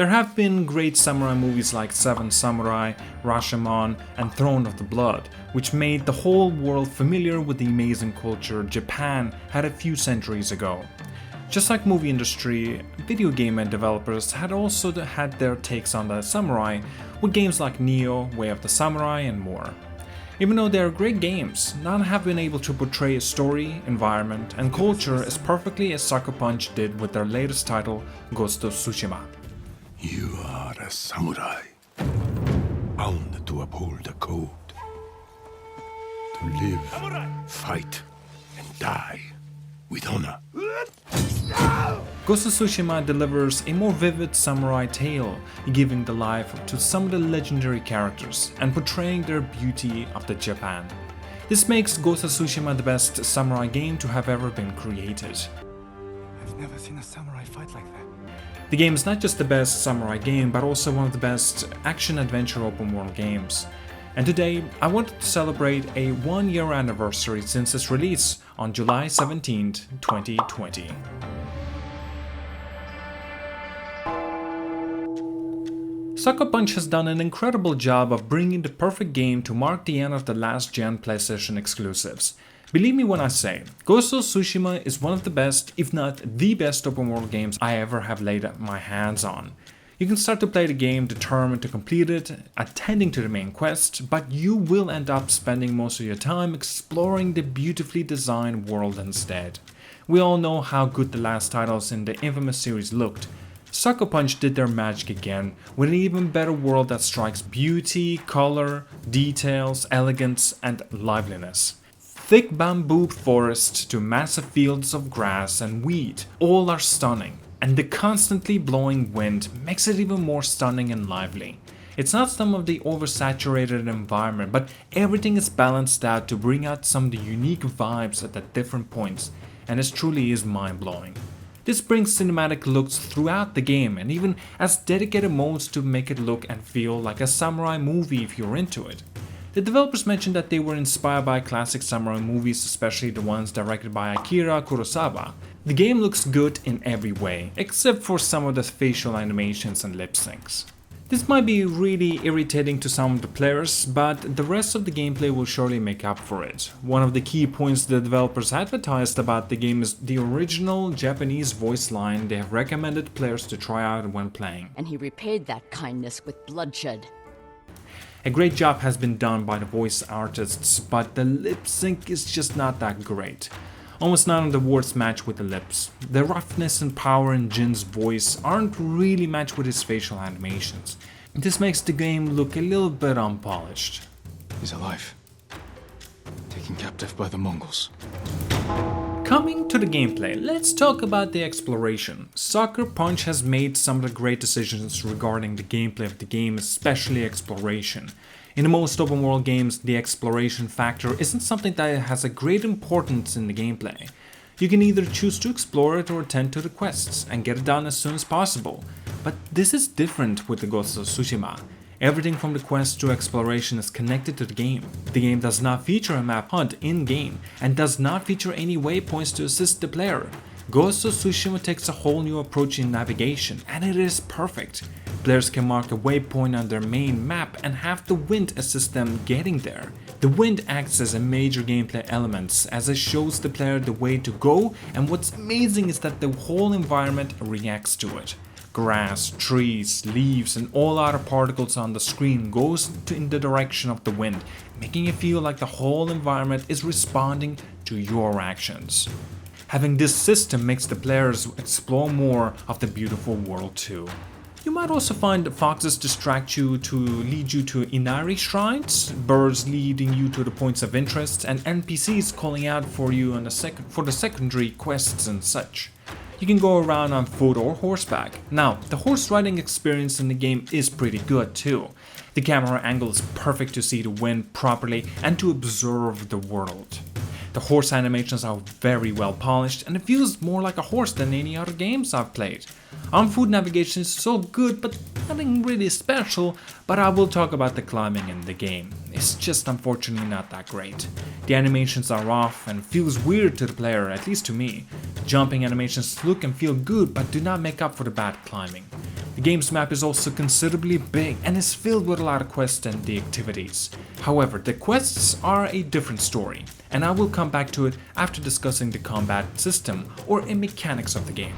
There have been great samurai movies like Seven Samurai, Rashomon, and Throne of the Blood, which made the whole world familiar with the amazing culture Japan had a few centuries ago. Just like movie industry, video game developers had also had their takes on the samurai with games like Nioh, Way of the Samurai, and more. Even though they are great games, none have been able to portray a story, environment, and culture as perfectly as Sucker Punch did with their latest title, Ghost of Tsushima. You are a samurai, bound to uphold a code. To live, fight, and die with honor. Ghost of Tsushima delivers a more vivid samurai tale, giving the life to some of the legendary characters and portraying their beauty of the Japan. This makes Ghost of Tsushima the best samurai game to have ever been created. I've never seen a samurai fight like that. The game is not just the best samurai game, but also one of the best action-adventure open-world games. And today, I wanted to celebrate a 1-year anniversary since its release on July 17, 2020. Sucker Punch has done an incredible job of bringing the perfect game to mark the end of the last-gen PlayStation exclusives. Believe me when I say, Ghost of Tsushima is one of the best, if not the best open world games I ever have laid my hands on. You can start to play the game determined to complete it, attending to the main quest, but you will end up spending most of your time exploring the beautifully designed world instead. We all know how good the last titles in the infamous series looked. Sucker Punch did their magic again, with an even better world that strikes beauty, color, details, elegance, and liveliness. Thick bamboo forests to massive fields of grass and wheat, all are stunning, and the constantly blowing wind makes it even more stunning and lively. It's not some of the oversaturated environment, but everything is balanced out to bring out some of the unique vibes at the different points, and it truly is mind-blowing. This brings cinematic looks throughout the game and even has dedicated modes to make it look and feel like a samurai movie if you're into it. The developers mentioned that they were inspired by classic samurai movies, especially the ones directed by Akira Kurosawa. The game looks good in every way, except for some of the facial animations and lip syncs. This might be really irritating to some of the players, but the rest of the gameplay will surely make up for it. One of the key points the developers advertised about the game is the original Japanese voice line they have recommended players to try out when playing. And he repaid that kindness with bloodshed. A great job has been done by the voice artists, but the lip sync is just not that great. Almost none of the words match with the lips. The roughness and power in Jin's voice aren't really matched with his facial animations. This makes the game look a little bit unpolished. He's alive. Taken captive by the Mongols. Coming to the gameplay, let's talk about the exploration. Sucker Punch has made some of the great decisions regarding the gameplay of the game, especially exploration. In most open world games, the exploration factor isn't something that has a great importance in the gameplay. You can either choose to explore it or attend to the quests and get it done as soon as possible. But this is different with the Ghost of Tsushima. Everything from the quest to exploration is connected to the game. The game does not feature a map hunt in-game and does not feature any waypoints to assist the player. Ghost of Tsushima takes a whole new approach in navigation, and it is perfect. Players can mark a waypoint on their main map and have the wind assist them getting there. The wind acts as a major gameplay element as it shows the player the way to go, and what's amazing is that the whole environment reacts to it. Grass, trees, leaves, and all other particles on the screen goes in the direction of the wind, making it feel like the whole environment is responding to your actions. Having this system makes the players explore more of the beautiful world too. You might also find foxes distract you to lead you to Inari shrines, birds leading you to the points of interest, and NPCs calling out for you on for the secondary quests and such. You can go around on foot or horseback. Now, the horse riding experience in the game is pretty good too. The camera angle is perfect to see the wind properly and to observe the world. The horse animations are very well polished and it feels more like a horse than any other games I've played. On-foot navigation is so good but nothing really special, but I will talk about the climbing in the game. It's just unfortunately not that great. The animations are off and feels weird to the player, at least to me. The jumping animations look and feel good but do not make up for the bad climbing. The The game's map is also considerably big and is filled with a lot of quests and the activities. However, the quests are a different story, and I will come back to it after discussing the combat system or mechanics of the game.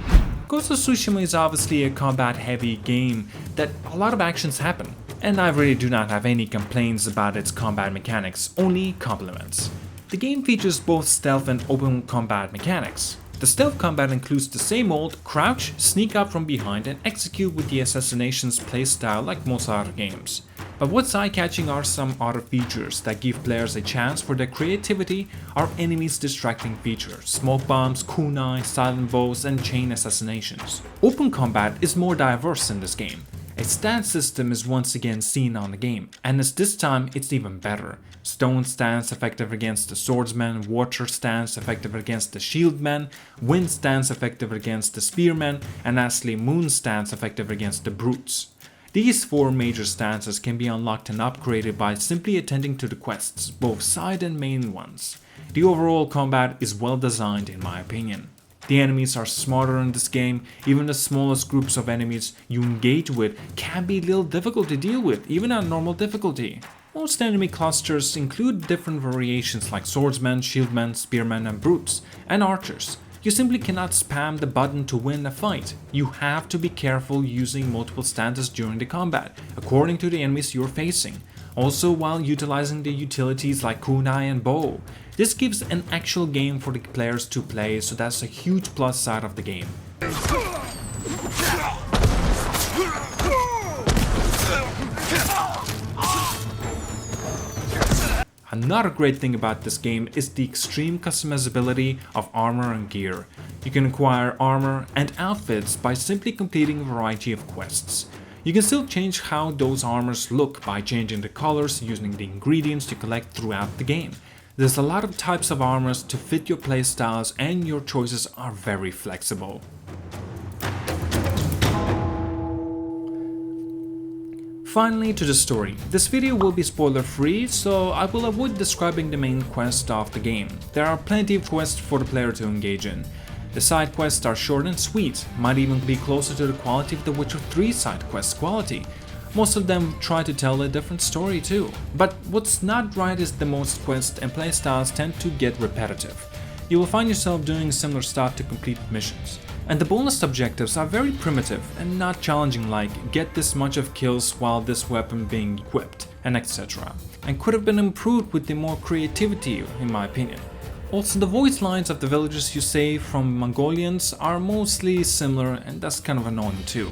Ghost of Tsushima is obviously a combat heavy game that a lot of actions happen, and I really do not have any complaints about its combat mechanics, only compliments. The game features both stealth and open combat mechanics. The stealth combat includes the same old crouch, sneak up from behind and execute with the assassinations playstyle like most other games. But what's eye-catching are some other features that give players a chance for their creativity are enemies distracting features, smoke bombs, kunai, silent bows and chain assassinations. Open combat is more diverse in this game. A stance system is once again seen on the game, and this time it's even better. Stone stance effective against the swordsman, water stance effective against the shieldman, wind stance effective against the spearmen, and lastly moon stance effective against the brutes. These 4 major stances can be unlocked and upgraded by simply attending to the quests, both side and main ones. The overall combat is well designed in my opinion. The enemies are smarter in this game, even the smallest groups of enemies you engage with can be a little difficult to deal with, even at normal difficulty. Most enemy clusters include different variations like swordsmen, shieldmen, spearmen and brutes, and archers. You simply cannot spam the button to win a fight. You have to be careful using multiple stances during the combat, according to the enemies you're facing. Also while utilizing the utilities like kunai and bow. This gives an actual game for the players to play, so that's a huge plus side of the game. Another great thing about this game is the extreme customizability of armor and gear. You can acquire armor and outfits by simply completing a variety of quests. You can still change how those armors look by changing the colors using the ingredients you collect throughout the game. There's a lot of types of armors to fit your playstyles and your choices are very flexible. Finally to the story. This video will be spoiler free, so I will avoid describing the main quest of the game. There are plenty of quests for the player to engage in. The side quests are short and sweet, might even be closer to the quality of the Witcher 3 side quest quality. Most of them try to tell a different story too. But what's not right is the most quests and playstyles tend to get repetitive. You will find yourself doing similar stuff to complete missions. And the bonus objectives are very primitive and not challenging, like get this much of kills while this weapon being equipped and etc. And could have been improved with the more creativity in my opinion. Also the voice lines of the villagers you save from Mongolians are mostly similar and that's kind of annoying too.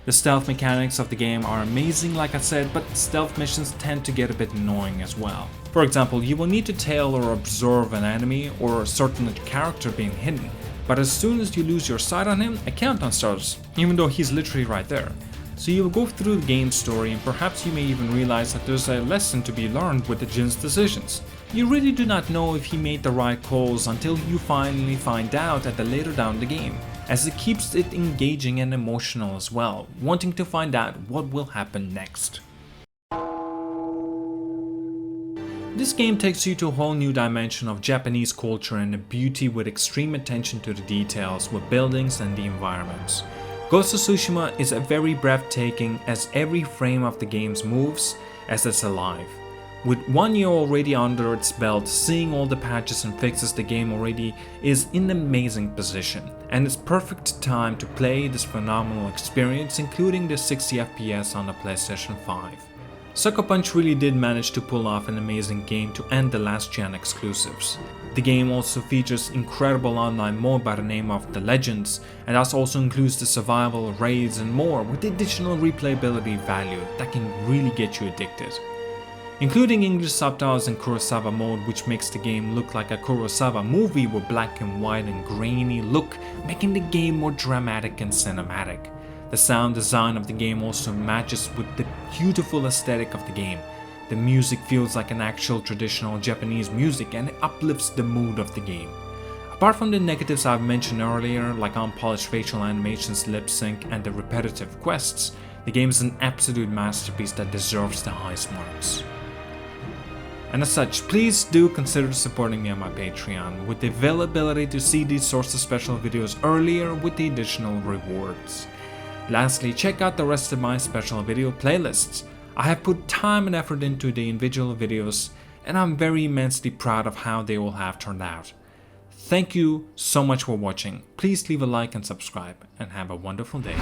The stealth mechanics of the game are amazing like I said, but stealth missions tend to get a bit annoying as well. For example, you will need to tail or observe an enemy or a certain character being hidden. But as soon as you lose your sight on him, a countdown starts, even though he's literally right there. So you will go through the game story and perhaps you may even realize that there's a lesson to be learned with the Jin's decisions. You really do not know if he made the right calls until you finally find out at the later down the game, as it keeps it engaging and emotional as well, wanting to find out what will happen next. This game takes you to a whole new dimension of Japanese culture and the beauty with extreme attention to the details with buildings and the environments. Ghost of Tsushima is a very breathtaking as every frame of the game moves as it's alive. With 1 year already under its belt, seeing all the patches and fixes the game already is in an amazing position, and it's perfect time to play this phenomenal experience including the 60 FPS on the PlayStation 5. Sucker Punch really did manage to pull off an amazing game to end the last gen exclusives. The game also features incredible online mode by the name of The Legends, and that also includes the survival, raids and more with additional replayability value that can really get you addicted. Including English subtitles and Kurosawa mode, which makes the game look like a Kurosawa movie with black and white and grainy look, making the game more dramatic and cinematic. The sound design of the game also matches with the beautiful aesthetic of the game. The music feels like an actual traditional Japanese music and it uplifts the mood of the game. Apart from the negatives I've mentioned earlier, like unpolished facial animations, lip sync and the repetitive quests, the game is an absolute masterpiece that deserves the highest marks. And as such, please do consider supporting me on my Patreon with the availability to see these sorts of special videos earlier with the additional rewards. Lastly, check out the rest of my special video playlists. I have put time and effort into the individual videos, and I'm very immensely proud of how they all have turned out. Thank you so much for watching. Please leave a like and subscribe, and have a wonderful day.